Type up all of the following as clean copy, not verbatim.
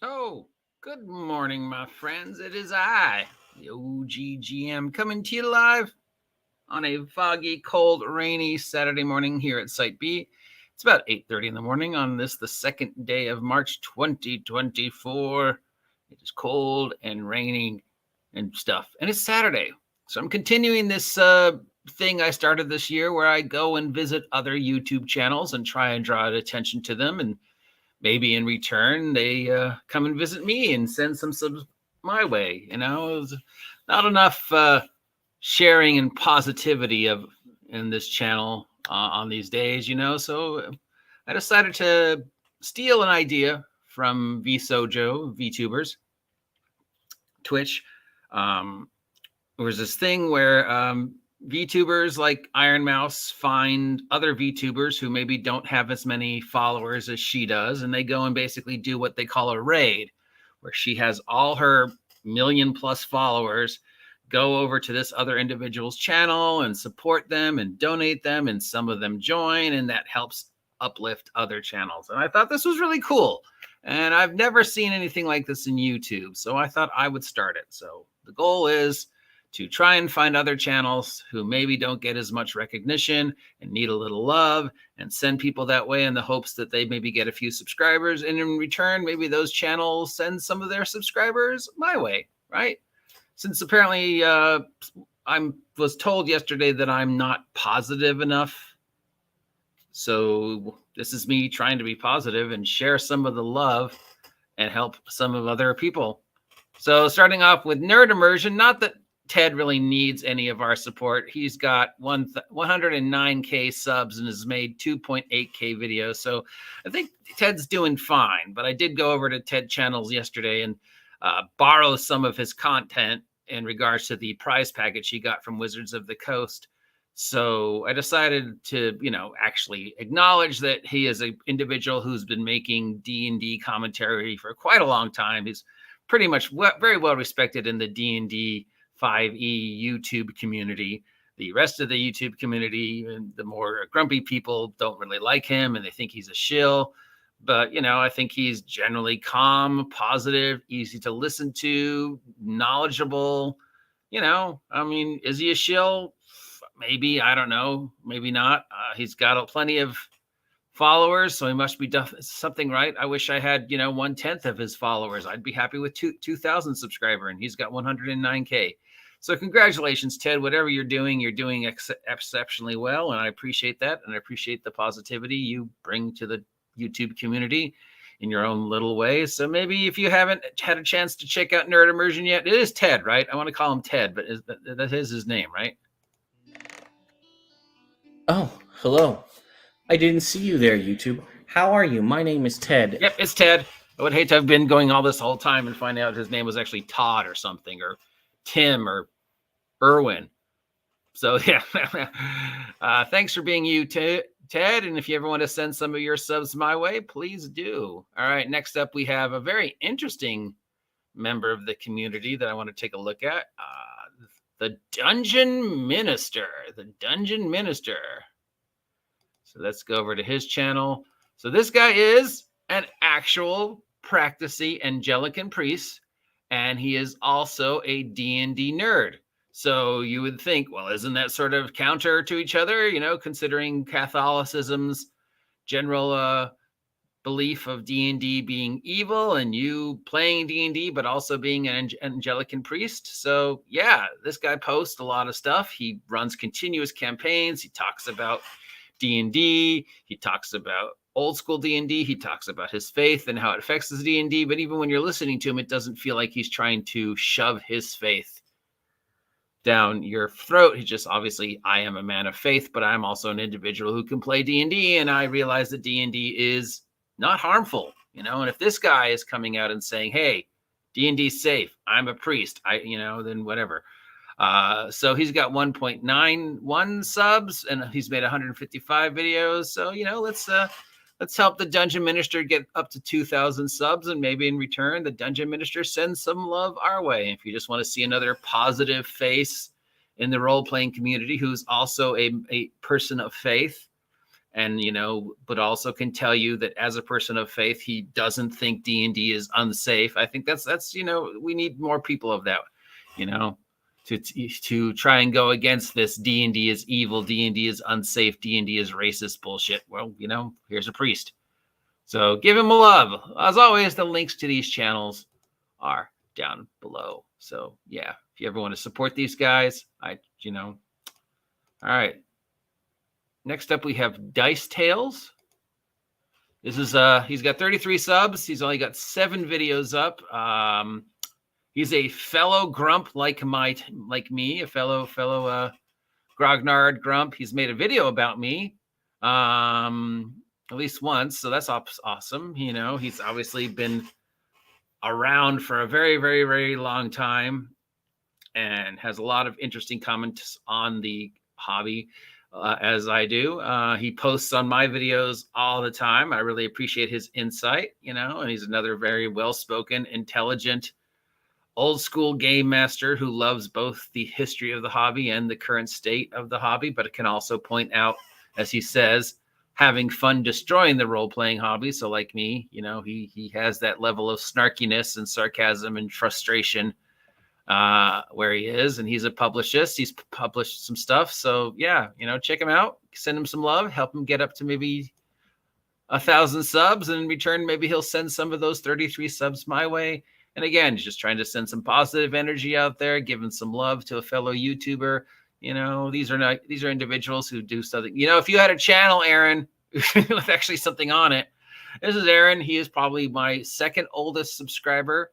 Oh, good morning, my friends. It is I, the OGGM, coming to you live on a foggy, cold, rainy Saturday morning here at Site B. It's about 8:30 in the morning on this, the second day of March 2024. It is cold and raining and stuff, and it's Saturday. So I'm continuing this thing I started this year where I go and visit other YouTube channels and try and draw attention to them, and maybe in return they come and visit me and send some subs my way. It's not enough sharing and positivity of in this channel on these days. So I decided to steal an idea from VSojo, VTubers, Twitch. There was this thing where VTubers like Iron Mouse find other VTubers who maybe don't have as many followers as she does, and they go and basically do what they call a raid, where she has all her million-plus followers go over to this other individual's channel and support them and donate them, and some of them join, and that helps uplift other channels. And I thought this was really cool, and I've never seen anything like this in YouTube, so I thought I would start it. So the goal is to try and find other channels who maybe don't get as much recognition and need a little love, and send people that way in the hopes that they maybe get a few subscribers. And in return, maybe those channels send some of their subscribers my way, right? Since apparently I was told yesterday that I'm not positive enough. So this is me trying to be positive and share some of the love and help some of other people. So starting off with Nerd Immersion, not that Ted really needs any of our support. He's got 109K subs and has made 2.8K videos. So I think Ted's doing fine. But I did go over to Ted channels yesterday and borrow some of his content in regards to the prize package he got from Wizards of the Coast. So I decided to, actually acknowledge that he is an individual who's been making D&D commentary for quite a long time. He's pretty much very well respected in the D&D 5e YouTube community. The rest of the YouTube community and the more grumpy people don't really like him, and they think he's a shill. But, I think he's generally calm, positive, easy to listen to, knowledgeable. Is he a shill? Maybe, I don't know. Maybe not. He's got plenty of followers, so he must be done something right. I wish I had, 1/10 of his followers. I'd be happy with 2,000 subscriber, and he's got 109K. So congratulations, Ted. Whatever you're doing exceptionally well, and I appreciate that, and I appreciate the positivity you bring to the YouTube community in your own little way. So maybe if you haven't had a chance to check out Nerd Immersion yet, it is Ted, right? I want to call him Ted, but that is his name, right? Oh, hello. I didn't see you there, YouTube. How are you? My name is Ted. Yep, it's Ted. I would hate to have been going all this whole time and find out his name was actually Todd or something, or Tim or Irwin. So yeah, thanks for being you, Ted. And if you ever want to send some of your subs my way, please do. All right, next up we have a very interesting member of the community that I want to take a look at. The Dungeon Minister. The Dungeon Minister. So let's go over to his channel. So this guy is an actual practicing Anglican priest, and he is also a D&D nerd. So you would think, well, isn't that sort of counter to each other, considering Catholicism's general belief of D&D being evil and you playing D&D, but also being an Anglican priest. So yeah, this guy posts a lot of stuff. He runs continuous campaigns. He talks about D&D. He talks about old school D&D. He talks about his faith and how it affects his D&D. But even when you're listening to him, it doesn't feel like he's trying to shove his faith down your throat. He just, obviously, I am a man of faith, but I'm also an individual who can play D&D, and I realize that D&D is not harmful, and if this guy is coming out and saying, hey, D&D's safe, I'm a priest, then whatever. So he's got 1.91 subs, and he's made 155 videos. So, let's help the Dungeon Minister get up to 2,000 subs, and maybe in return, the Dungeon Minister sends some love our way. If you just want to see another positive face in the role-playing community who's also a person of faith and but also can tell you that as a person of faith, he doesn't think D&D is unsafe. I think that's we need more people of that, to try and go against this D&D is evil, D&D is unsafe, D&D is racist bullshit. Well, here's a priest. So give him a love. As always, the links to these channels are down below. So yeah, if you ever want to support these guys, all right. Next up, we have Dice Tales. This is he's got 33 subs. He's only got 7 videos up. He's a fellow grump like me, a fellow grognard grump. He's made a video about me, at least once, so that's awesome. He's obviously been around for a very, very, very long time and has a lot of interesting comments on the hobby, as I do. He posts on my videos all the time. I really appreciate his insight, and he's another very well-spoken, intelligent, old school game master who loves both the history of the hobby and the current state of the hobby, but it can also point out, as he says, having fun destroying the role-playing hobby. So like me, he has that level of snarkiness and sarcasm and frustration where he is, and he's a publicist. He's published some stuff. So yeah, check him out, send him some love, help him get up to maybe 1,000 subs, and in return, maybe he'll send some of those 33 subs my way. And again, he's just trying to send some positive energy out there, giving some love to a fellow YouTuber. These are individuals who do something. If you had a channel, Aaron, with actually something on it, this is Aaron. He is probably my second oldest subscriber.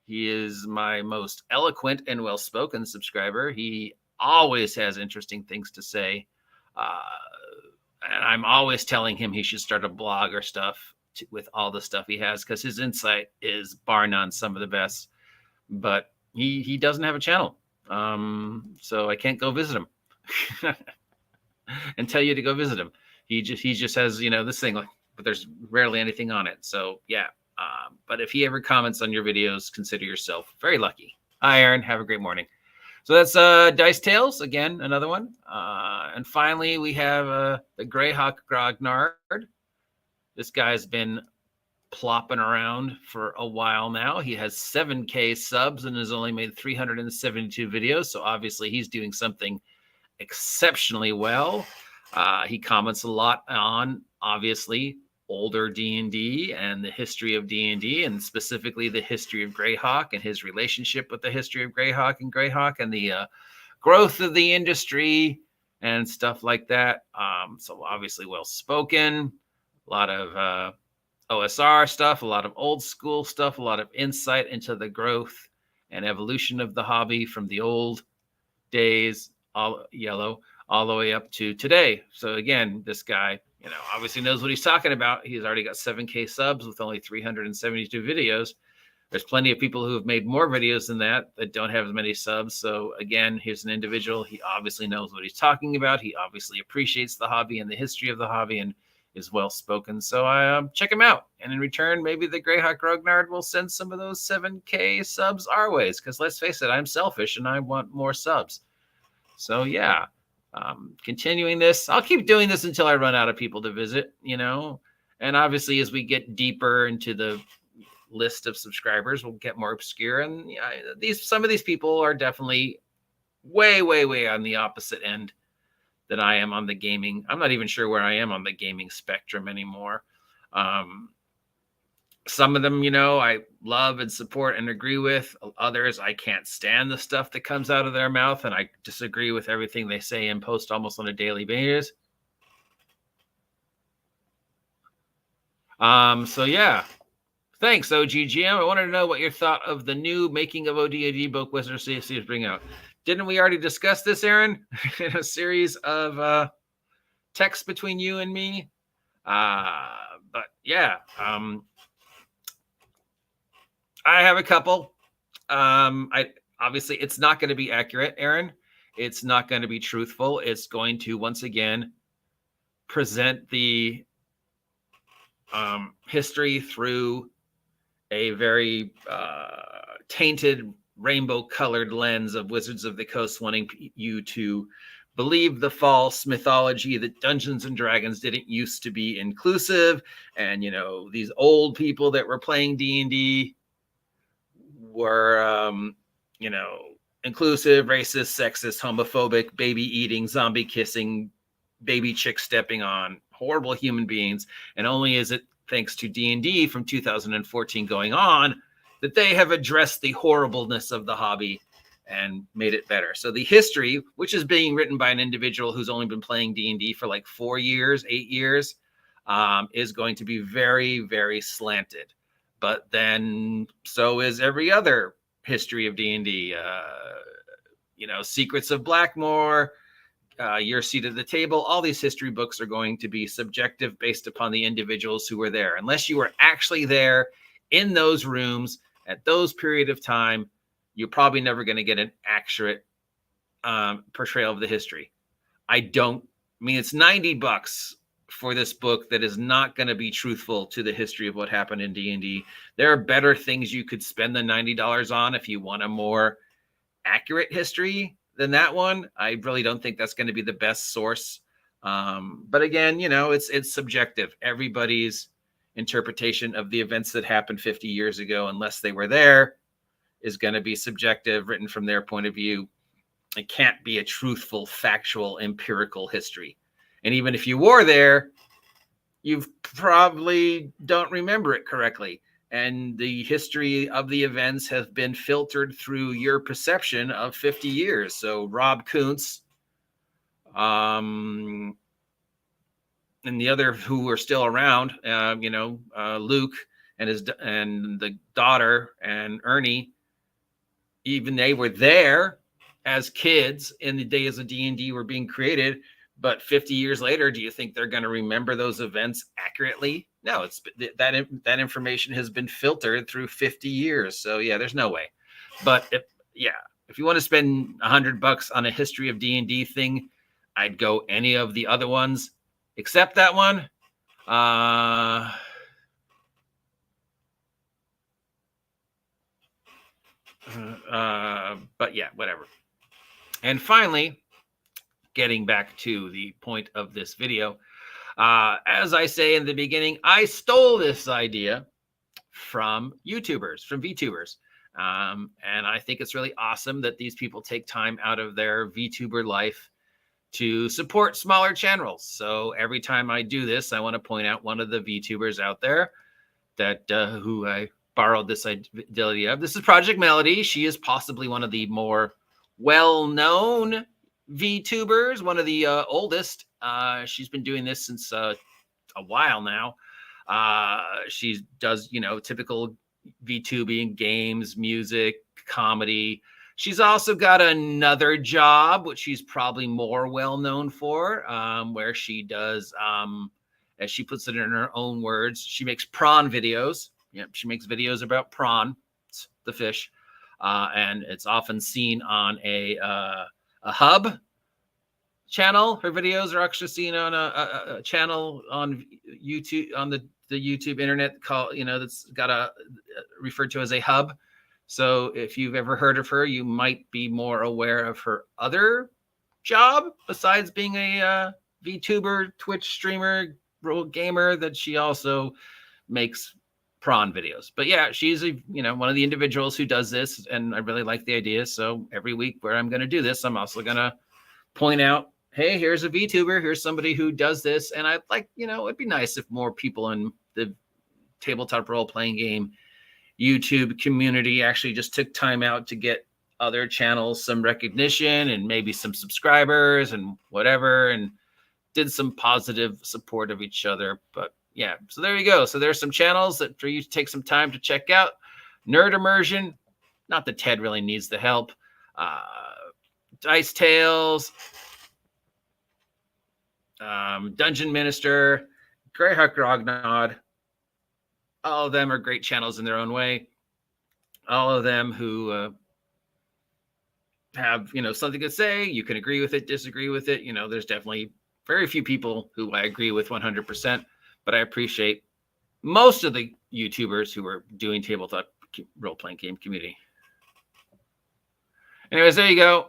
He is my most eloquent and well-spoken subscriber. He always has interesting things to say. And I'm always telling him he should start a blog or stuff with all the stuff he has, because his insight is bar none some of the best. But he doesn't have a channel. So I can't go visit him and tell you to go visit him. He just has, this thing, but there's rarely anything on it. So yeah. But if he ever comments on your videos, consider yourself very lucky. Hi, Aaron. Have a great morning. So that's Dice Tales, again, another one. And finally, we have the Greyhawk Grognard. This guy's been plopping around for a while now. He has 7K subs and has only made 372 videos. So obviously he's doing something exceptionally well. He comments a lot on, obviously, older D&D and the history of D&D, and specifically the history of Greyhawk and his relationship with the history of Greyhawk and the growth of the industry and stuff like that. So obviously well-spoken, a lot of OSR stuff, a lot of old school stuff, a lot of insight into the growth and evolution of the hobby from the old days, all the way up to today. So again, this guy, obviously knows what he's talking about. He's already got 7K subs with only 372 videos. There's plenty of people who have made more videos than that don't have as many subs. So again, here's an individual. He obviously knows what he's talking about. He obviously appreciates the hobby and the history of the hobby and is well-spoken. So I check him out. And in return, maybe the Greyhawk Grognard will send some of those 7K subs our ways. Because let's face it, I'm selfish and I want more subs. So yeah, continuing this. I'll keep doing this until I run out of people to visit, And obviously, as we get deeper into the list of subscribers, we'll get more obscure. And some of these people are definitely way, way, way on the opposite end than I am on the gaming. I'm not even sure where I am on the gaming spectrum anymore. Some of them, I love and support and agree with. Others, I can't stand the stuff that comes out of their mouth, and I disagree with everything they say and post almost on a daily basis. So yeah. Thanks, OGGM. I wanted to know what your thought of the new Making of ODAD book Wizard CFC is bringing out. Didn't we already discuss this, Aaron, in a series of texts between you and me? But yeah, I have a couple. Obviously, it's not going to be accurate, Aaron. It's not going to be truthful. It's going to, once again, present the history through a very tainted rainbow-colored lens of Wizards of the Coast wanting you to believed the false mythology that Dungeons and Dragons didn't used to be inclusive, and these old people that were playing D&D were inclusive, racist, sexist, homophobic, baby eating, zombie kissing, baby chick stepping on, horrible human beings. And only is it thanks to D&D from 2014 going on that they have addressed the horribleness of the hobby and made it better. So the history, which is being written by an individual who's only been playing D&D for like 8 years, is going to be very, very slanted. But then so is every other history of D&D. Secrets of Blackmoor, Your Seat at the Table. All these history books are going to be subjective based upon the individuals who were there. Unless you were actually there in those rooms at those period of time, you're probably never going to get an accurate portrayal of the history. It's $90 for this book that is not going to be truthful to the history of what happened in D&D. There are better things you could spend the $90 on if you want a more accurate history than that one. I really don't think that's going to be the best source. But again, it's subjective. Everybody's interpretation of the events that happened 50 years ago, unless they were there, is going to be subjective, written from their point of view. It can't be a truthful, factual, empirical history. And even if you were there, you probably don't remember it correctly. And the history of the events has been filtered through your perception of 50 years. So Rob Kuntz, and the other who are still around, Luke and the daughter and Ernie, even they were there as kids in the days of D&D were being created. But 50 years later, do you think they're going to remember those events accurately? No, it's that information has been filtered through 50 years. So yeah, there's no way. But if you want to spend $100 on a history of D&D thing, I'd go any of the other ones except that one. But yeah, whatever. And finally, getting back to the point of this video, as I say in the beginning, I stole this idea from YouTubers, from VTubers. And I think it's really awesome that these people take time out of their VTuber life to support smaller channels. So every time I do this, I want to point out one of the VTubers out there that who I borrowed this idea of. This is Project Melody. She is possibly one of the more well-known VTubers, one of the oldest. She's been doing this since a while now. She does, typical VTubing, games, music, comedy. She's also got another job, which she's probably more well-known for, where she does, as she puts it in her own words, she makes prawn videos. Yep, she makes videos about prawn, the fish, and it's often seen on a hub channel. Her videos are actually seen on a channel on YouTube, on the YouTube internet called, that's got referred to as a hub. So if you've ever heard of her, you might be more aware of her other job besides being a VTuber, Twitch streamer, role gamer, that she also makes prawn videos. But yeah, she's one of the individuals who does this, and I really like the idea. So every week where I'm going to do this, I'm also going to point out, hey, here's a VTuber, here's somebody who does this. And I'd like, it'd be nice if more people in the tabletop role-playing game YouTube community actually just took time out to get other channels some recognition and maybe some subscribers and whatever, and did some positive support of each other. But yeah, so there you go. So there's some channels that for you to take some time to check out. Nerd Immersion, not that Ted really needs the help. Dice Tales, Dungeon Minister, Greyhawk Grognod. All of them are great channels in their own way. All of them who have, something to say. You can agree with it, disagree with it. There's definitely very few people who I agree with 100%, but I appreciate most of the YouTubers who are doing tabletop role-playing game community. Anyways, there you go.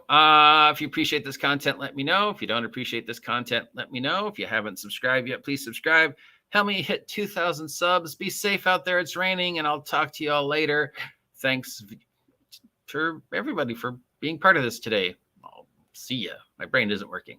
If you appreciate this content, let me know. If you don't appreciate this content, let me know. If you haven't subscribed yet, please subscribe. Help me hit 2,000 subs. Be safe out there. It's raining, and I'll talk to you all later. Thanks for everybody for being part of this today. I'll see ya. My brain isn't working.